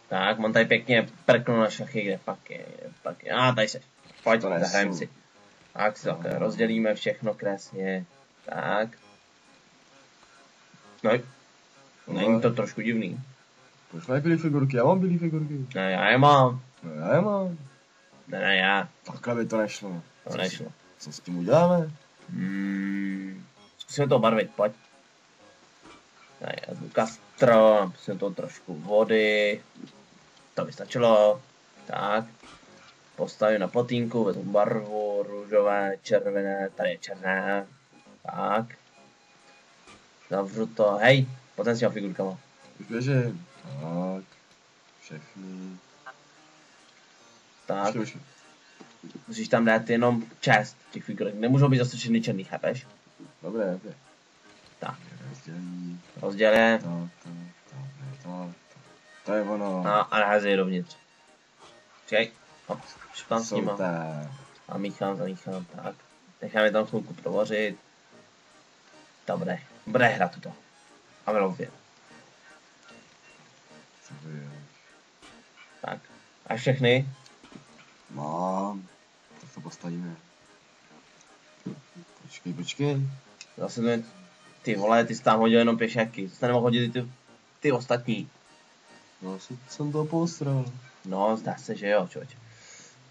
Tak, mám tady pěkně prknu na šachy, kde pak je. Tady seš. Pojď, zahrajeme si. Tak si takhle rozdělíme všechno krásně. Tak. No, není to trošku divný. Proč mají bílý figurky? Já mám bílý figurky. Ne, já je mám. No já je mám. Ne, já. Takhle by to nešlo. To nešlo. Co s tím uděláme? Zkusíme to barvit, pojď. Tady já zvu kastro, napustím to trošku vody. To by stačilo. Tak. Postavím na plotínku, vezmu barvu, růžové, červené, tady je černé. Tak. Zavřu to, hej, potom s těma figurkama. Už běžím. Tak. Všechny. Tak. Počkej. Musíš tam dát jenom část těch figurek. Nemůžou být zase všechny černý, chápeš? Dobré. Tak. Rozdělí. Rozdělě. To je ono. No, a naházej dovnitř. Čekaj. Hop, špám s nima. A míchám, zamíchám, tak. Necháme tam chvilku provařit. Dobré. Bude hrát to. A milově. Tak. A všechny? Mám. Tak to postavíme. Počkej. Zase to ty vole, ty jsi tam hodil jenom pěšáky. Jsi tam nemohl hodit ty ostatní. No, jsem to postral. No, zdá se, že jo, člověče.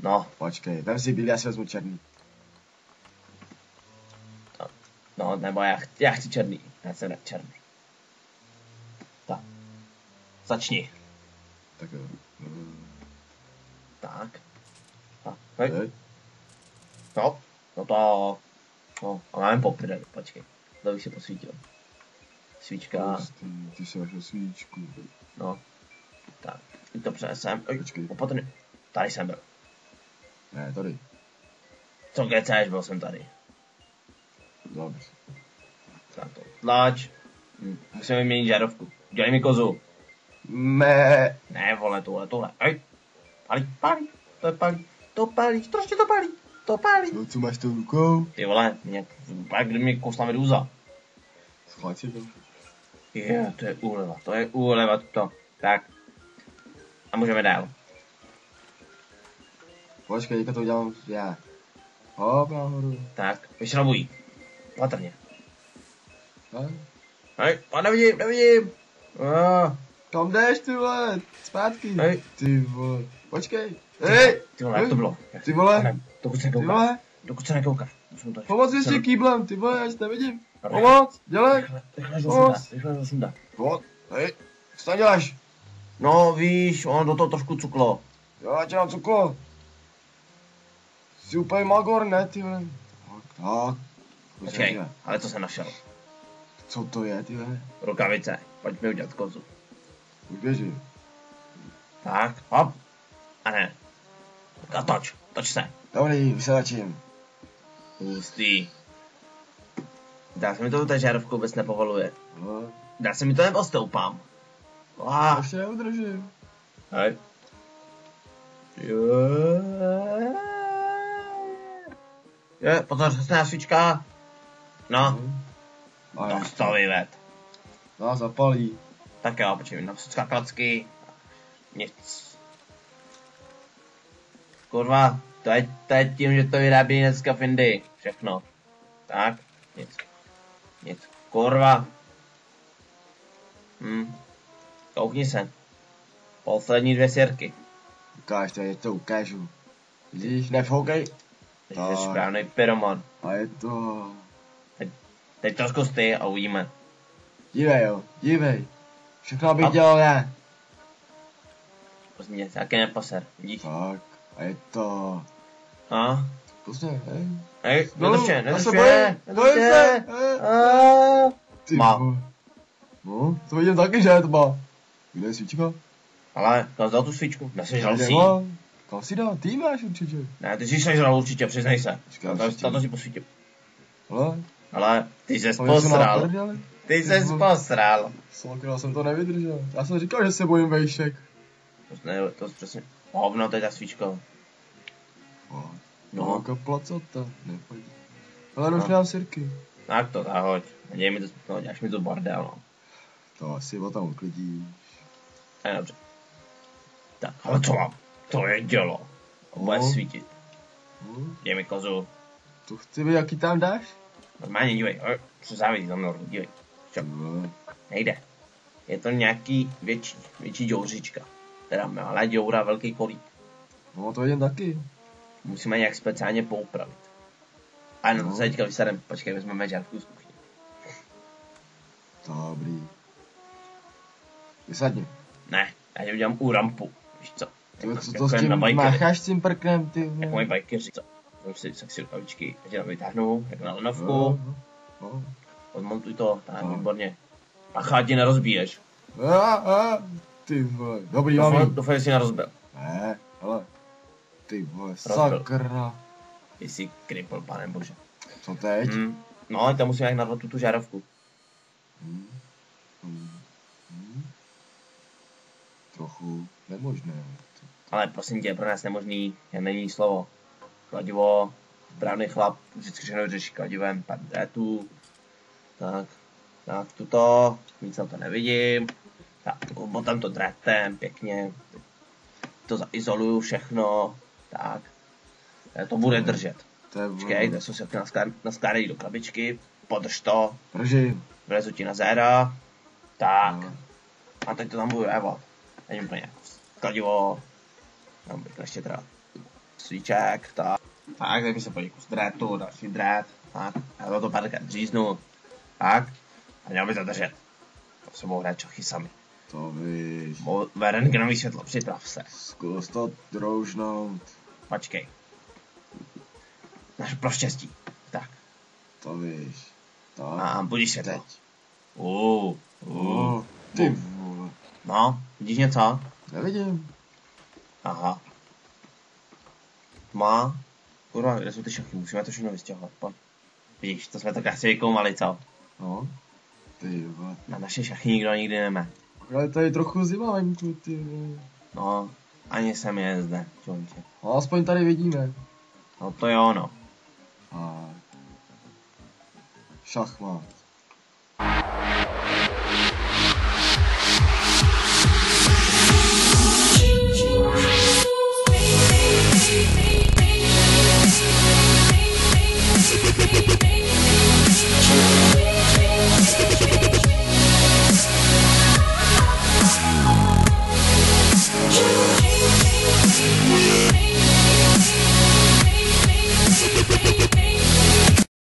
No. Počkej, vem si bílý, já si vezmu černý. No, nebo já chci černý. Já jsem rád černý. Tak. Začni. Tak jo. Tak. A, hej. No to. No, a máme poprdeli, počkej. To bych si posvítil. Svíčka. Ty si našel svíčku. No. Tak, teď to přenesem. Počkej. Opatrně. Tady jsem byl. Ne, tady. Co kecáš, byl jsem tady. Dobře. Tak to tlač. Musíme vyměnit žárovku. Dělej mi kozu. Ne, vole, tohle. Ej. Pálí. Strašně to pálí. co máš tou rukou? Ty vole, kdy mě kousla medúza. Schválť si to. Je, to je úleva to. Tak. A můžeme dál. Počkej, teďka to udělám já. Hop, nahoru. Tak, vyšrobuj. Patrně. Tak. Hej, a nevidím. Kam jdeš, ty vole? Zpátky. Hej. Ty vole. Počkej. Hej. Ty vole, jak to bylo? Ty vole. Dokud se nekouká. Pomoc mi s tím kýblem, ty vole, já si nevidím. Pomoc, dělej. Rychle zasunda. Pomoc. Hej. Co tam děláš? No víš, on do toho trošku cuklo. Jo, já tě mám cuklo. Jsi úplně magor, ne, ty vole. Tak. Počkej, ale to jsem našel. Co to je, ty vole? Rukavice, pojď mi udělat kozu. Už běžím. Tak, hop. A ne. A toč se. Dobrý, vysedačím. Hustý. Dá se mi to té žárovku vůbec nepovoluje. No. Dá se mi to nebo stoupám. Ještě neudržím. Hej. Je, pozor, zasněná svíčka. No, to vyved. No, zapalí. Tak jo, počkej, například klacky. Nic. Kurva, to je tím, že to vyrábí dneska v Indii. Všechno. Tak, nic. Kurva. Koukni se. Poslední 2 sěrky. Ukáž to, to ukážu. Vidíš, nefhoukej. Jsi správný pyroman. A je to... Teď to zkus ty a uvidíme. Dívej jo, dívej. Všechno bych dělal já. Prostě taky neposer, vidíš? Tak, a je to... A? Prostě, hej. Hej, nedrž se. Má. No, to vidím taky, že to má. Kde je svíčka? Ale, kam jsi dal tu svíčku? Nesežral si. Kam si dal? Ty máš určitě. Ne, ty jsi sežral určitě, přiznej se. Tato si posvítím. Ale, ty ses posral. Ty ses posral. Sakra, jsem to nevydržel. Já jsem říkal, že se bojím vejšek. To přesně. Hovno, to je ta svíčka. No. Jaká placata, nepojď. Ale už nemám sirky. Tak to zahoď. Děj mi to, no, děláš mi to bordel, no. To asi o tam uklidíš. Tak dobře. Tak, ale co mám? To je dělo. Bude No. svítit. Dej mi kozu. To chci vidět, jaký tam dáš? Normálně dívej, co závidí za mnou, dívej. Čo? Nejde. Je to nějaký větší děuřička. Teda malá děura, velký kolík. No to vidím taky. Musíme nějak speciálně poupravit. A no, to No. se teďka vysadem, počkej, vezmeme žárku z kuchyně. Dobrý. Vysadni. Ne, já ti udělám u rampu. Víš co? Ty, co Jako to s jen na tím bajkery. mácháš s tím prkem, ty? Jako mají bajkeři, co? Vem si sexy rukavičky, já tě tam vytáhnu, jako na lanovku. No. Odmontuj to, tak No. výborně. Pacha ti nerozbiješ. Ty vole. Dobrý, mám. Doufám, že jsi nerozbil. Ne, ale. Ty vole, Rozbil. sakra. Ty jsi kripl, pane bože. Co teď? No, tam musím jak narvat tu žárovku. Hmm. Trochu nemožné. Ale prosím tě, pro nás nemožný, jen není slovo. Kladivo, správný chlap, vždycky všechno vyřeší kladivem, pár drétů. Tak, tuto, nic na to nevidím. Tak, botám to drétem, pěkně. To zaizoluju všechno, tak. To bude držet. Počkej, to jsou si naskládají do krabičky, podrž to, Držím. vlezu ti na zéra, tak. A teď to tam budu révat. Není úplně jako kladivo, tam bych ještě teda svíček, tak. Tak, teď mi se podí kus drétu, další drét, tak. Já to párkrát dříznu, tak. A měl by to držet. To se mohou hrát čochy sami. To víš. Rentgenový světlo, připrav se. Zkus to droužnout. Počkej. Pro štěstí. Tak. To víš. Tak. A budíš světlo. Teď. Ty vole. No, vidíš něco? Nevidím. Aha. Má. Kurva, kde jsou ty šachy? Musíme to všechno vystěhovat, pojď. Vidíš, to jsme tak asi vykoumali, co? No. Ty vole. Na naše šachy nikdo nikdy nemá. Ale tady trochu zima venku, ty vole. No, ani sem je zde, čontě. No aspoň tady vidíme. No to jo, no. A šachmat.